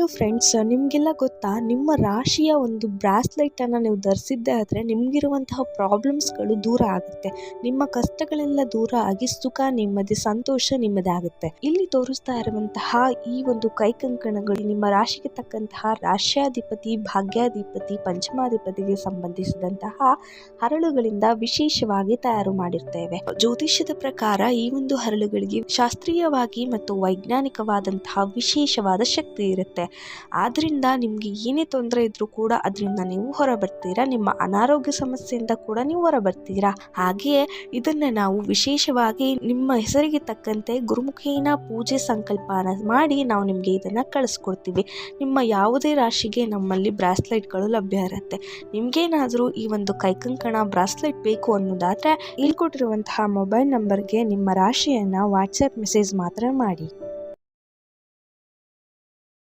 Hello friends, ನಿಮಗೆಲ್ಲ ಗೊತ್ತಾ, ನಿಮ್ಮ ರಾಶಿಯ ಒಂದು ಬ್ರಾಸ್ಲೈಟನ್ನು ನೀವು ಧರಿಸಿದ್ದೆ ಆದರೆ ನಿಮಗಿರುವಂತಹ ಪ್ರಾಬ್ಲಮ್ಸ್ಗಳು ದೂರ ಆಗುತ್ತೆ. ನಿಮ್ಮ ಕಷ್ಟಗಳೆಲ್ಲ ದೂರ ಆಗಿ ಸುಖ, ನೆಮ್ಮದಿ, ಸಂತೋಷ ನಿಮ್ಮದೇ ಆಗುತ್ತೆ. ಇಲ್ಲಿ ತೋರಿಸ್ತಾ ಇರುವಂತಹ ಈ ಒಂದು ಕೈಕಂಕಣಗಳು ನಿಮ್ಮ ರಾಶಿಗೆ ತಕ್ಕಂತಹ ರಾಶ್ಯಾಧಿಪತಿ, ಭಾಗ್ಯಾಧಿಪತಿ, ಪಂಚಮಾಧಿಪತಿಗೆ ಸಂಬಂಧಿಸಿದಂತಹ ಹರಳುಗಳಿಂದ ವಿಶೇಷವಾಗಿ ತಯಾರು ಮಾಡಿರ್ತೇವೆ. ಜ್ಯೋತಿಷ್ಯದ ಪ್ರಕಾರ ಈ ಒಂದು ಹರಳುಗಳಿಗೆ ಶಾಸ್ತ್ರೀಯವಾಗಿ ಮತ್ತು ವೈಜ್ಞಾನಿಕವಾದಂತಹ ವಿಶೇಷವಾದ ಶಕ್ತಿ ಇರುತ್ತೆ. ಆದ್ರಿಂದ ನಿಮ್ಗೆ ಏನೇ ತೊಂದರೆ ಇದ್ರೂ ಕೂಡ ಅದರಿಂದ ನೀವು ಹೊರ ಬರ್ತೀರಾ. ನಿಮ್ಮ ಅನಾರೋಗ್ಯ ಸಮಸ್ಯೆಯಿಂದ ಕೂಡ ನೀವು ಹೊರ ಬರ್ತೀರಾ. ಹಾಗೆಯೇ ಇದನ್ನ ನಾವು ವಿಶೇಷವಾಗಿ ನಿಮ್ಮ ಹೆಸರಿಗೆ ತಕ್ಕಂತೆ ಗುರುಮುಖೇನ ಪೂಜೆ ಸಂಕಲ್ಪನ ಮಾಡಿ ನಾವು ನಿಮ್ಗೆ ಇದನ್ನ ಕಳಿಸ್ಕೊಡ್ತೀವಿ. ನಿಮ್ಮ ಯಾವುದೇ ರಾಶಿಗೆ ನಮ್ಮಲ್ಲಿ ಬ್ರಾಸ್ಲೈಟ್ಗಳು ಲಭ್ಯ ಇರುತ್ತೆ. ನಿಮ್ಗೇನಾದ್ರೂ ಈ ಒಂದು ಕೈಕಂಕಣ ಬ್ರಾಸ್ಲೈಟ್ ಬೇಕು ಅನ್ನೋದಾದ್ರೆ ಇಲ್ಲಿ ಕೊಟ್ಟಿರುವಂತಹ ಮೊಬೈಲ್ ನಂಬರ್ಗೆ ನಿಮ್ಮ ರಾಶಿಯನ್ನ ವಾಟ್ಸ್ಆಪ್ ಮೆಸೇಜ್ ಮಾತ್ರ ಮಾಡಿ.